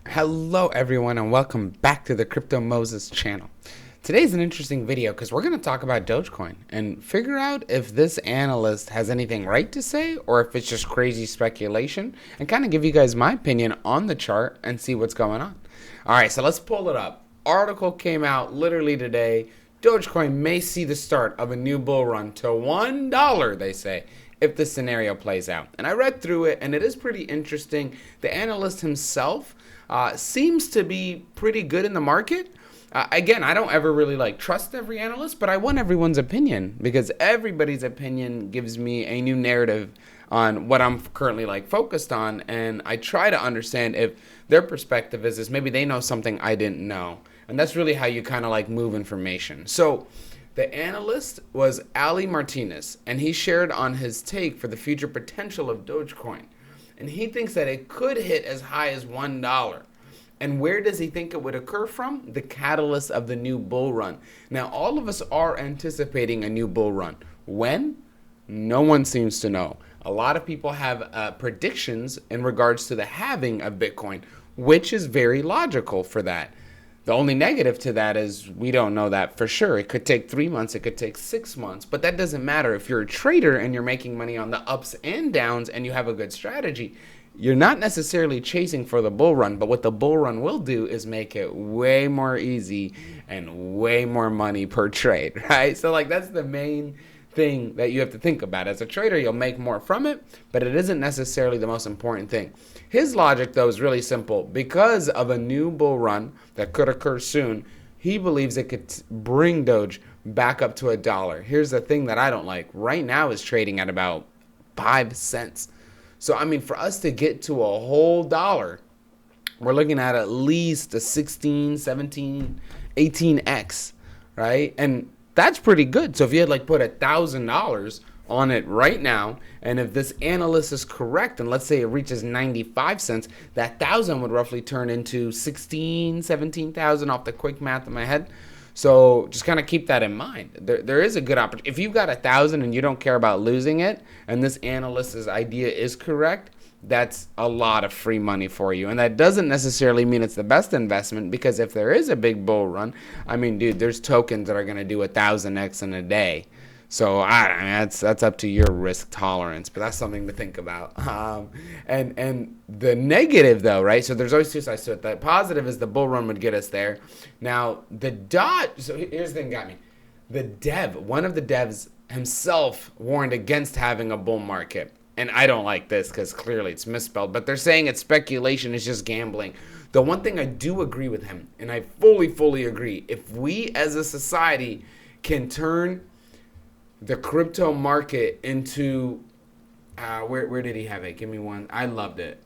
Hello everyone and welcome back to the Crypto Moses channel. Today's an interesting video because we're going to talk about Dogecoin and figure out if this analyst has anything right to say or if it's just crazy speculation, and kind of give you guys my opinion on the chart and see what's going on. Alright, so let's pull it up. Article came out literally today. Dogecoin may see the start of a new bull run to $1, they say, if the scenario plays out. And I read through it and it is pretty interesting. The analyst himself seems to be pretty good in the market. Again, I don't ever really trust every analyst, but I want everyone's opinion because everybody's opinion gives me a new narrative on what I'm currently focused on, and I try to understand if their perspective is maybe they know something I didn't know. And that's really how you kind of move information. So the analyst was Ali Martinez, and he shared on his take for the future potential of Dogecoin. And he thinks that it could hit as high as $1. And where does he think it would occur from? The catalyst of the new bull run. Now, all of us are anticipating a new bull run. When? No one seems to know. A lot of people have predictions in regards to the halving of Bitcoin, which is very logical for that. The only negative to that is we don't know that for sure. It could take 3 months, it could take 6 months, but that doesn't matter. If you're a trader and you're making money on the ups and downs and you have a good strategy, you're not necessarily chasing for the bull run, but what the bull run will do is make it way more easy and way more money per trade, right? So that's the main thing that you have to think about. As a trader, you'll make more from it, but it isn't necessarily the most important thing. His logic, though, is really simple. Because of a new bull run that could occur soon, he believes it could bring Doge back up to $1. Here's the thing that I don't like. Right now it's trading at about 5 cents. So, I mean, for us to get to a whole dollar, we're looking at least a 16, 17, 18x, right? And that's pretty good. So if you had put $1,000 on it right now, and if this analyst is correct, and let's say it reaches 95 cents, that 1,000 would roughly turn into 16, 17,000 off the quick math in my head. So just kind of keep that in mind. There is a good opportunity. If you've got 1,000 and you don't care about losing it, and this analyst's idea is correct, that's a lot of free money for you. And that doesn't necessarily mean it's the best investment, because if there is a big bull run, I mean, dude, there's tokens that are going to do 1,000x in a day. So that's up to your risk tolerance, but that's something to think about. And the negative, though, right? So there's always two sides to it. The positive is the bull run would get us there. Now so here's the thing that got me. One of the devs himself warned against having a bull market. And I don't like this because clearly it's misspelled, but they're saying it's speculation, it's just gambling. The one thing I do agree with him, and I fully agree, if we as a society can turn the crypto market into, where did he have it? Give me one. I loved it.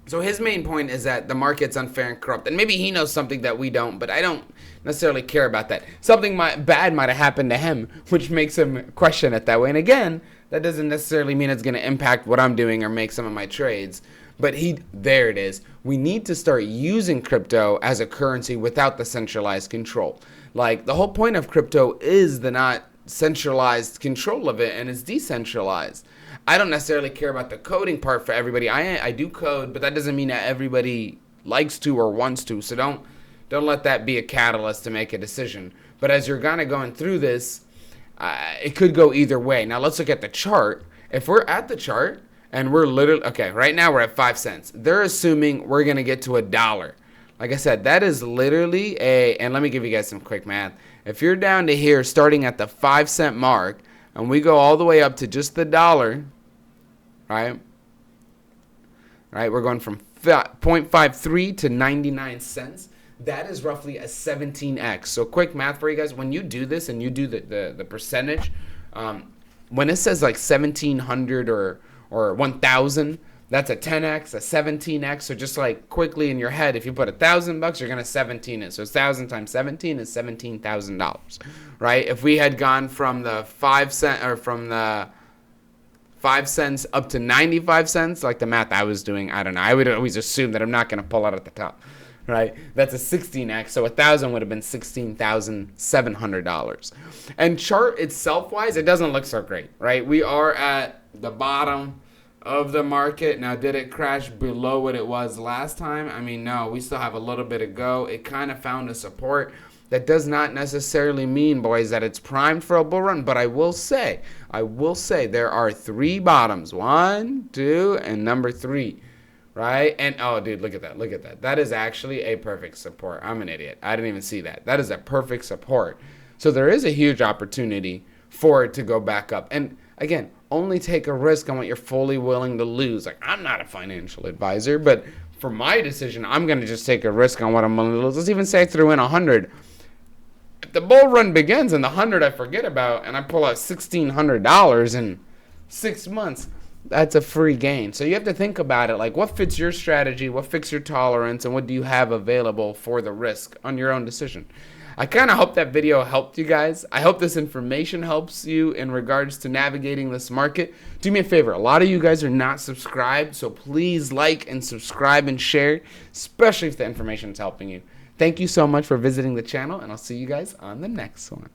So his main point is that the market's unfair and corrupt. And maybe he knows something that we don't, but I don't necessarily care about that. Something bad might have happened to him, which makes him question it that way. And again, that doesn't necessarily mean it's going to impact what I'm doing or make some of my trades. But there it is. We need to start using crypto as a currency without the centralized control. The whole point of crypto is the not centralized control of it, and it's decentralized. I don't necessarily care about the coding part for everybody. I do code, but that doesn't mean that everybody likes to or wants to. So don't let that be a catalyst to make a decision. But as you're kind of going through this, it could go either way. Now let's look at the chart. If we're at the chart and we're literally, okay, right now we're at 5 cents. They're assuming we're going to get to $1. Like I said, that is literally and let me give you guys some quick math. If you're down to here starting at the 5 cent mark and we go all the way up to just the $1, right? Right, we're going from 0.53 to 99 cents. That is roughly a 17x. So quick math for you guys. When you do this and you do the percentage, when it says 1,700 or 1,000, that's a 10x, a 17x. So just quickly in your head, if you put $1,000, you're gonna 17 it. So 1,000 times 17 is $17,000, right? If we had gone from the 5 cent or from the 5 cents up to 95 cents, like the math I was doing, I don't know. I would always assume that I'm not gonna pull out at the top, right? That's a 16x. So 1,000 would have been $16,700. And chart itself wise, it doesn't look so great, right? We are at the bottom of the market. Now, did it crash below what it was last time? I mean, no, we still have a little bit to go. It kind of found a support. That does not necessarily mean, boys, that it's primed for a bull run, but I will say there are 3 bottoms. 1, 2, and number 3. Right? And oh, dude, look at that. Look at that. That is actually a perfect support. I'm an idiot. I didn't even see that. That is a perfect support. So there is a huge opportunity for it to go back up. And again, only take a risk on what you're fully willing to lose. Like, I'm not a financial advisor, but for my decision, I'm going to just take a risk on what I'm willing to lose. Let's even say I threw in 100. If the bull run begins and the 100 I forget about and I pull out $1,600 in 6 months, that's a free gain. So you have to think about it, like what fits your strategy, what fits your tolerance, and what do you have available for the risk on your own decision. I kind of hope that video helped you guys. I hope this information helps you in regards to navigating this market. Do me a favor. A lot of you guys are not subscribed, so please like and subscribe and share, especially if the information is helping you. Thank you so much for visiting the channel, and I'll see you guys on the next one.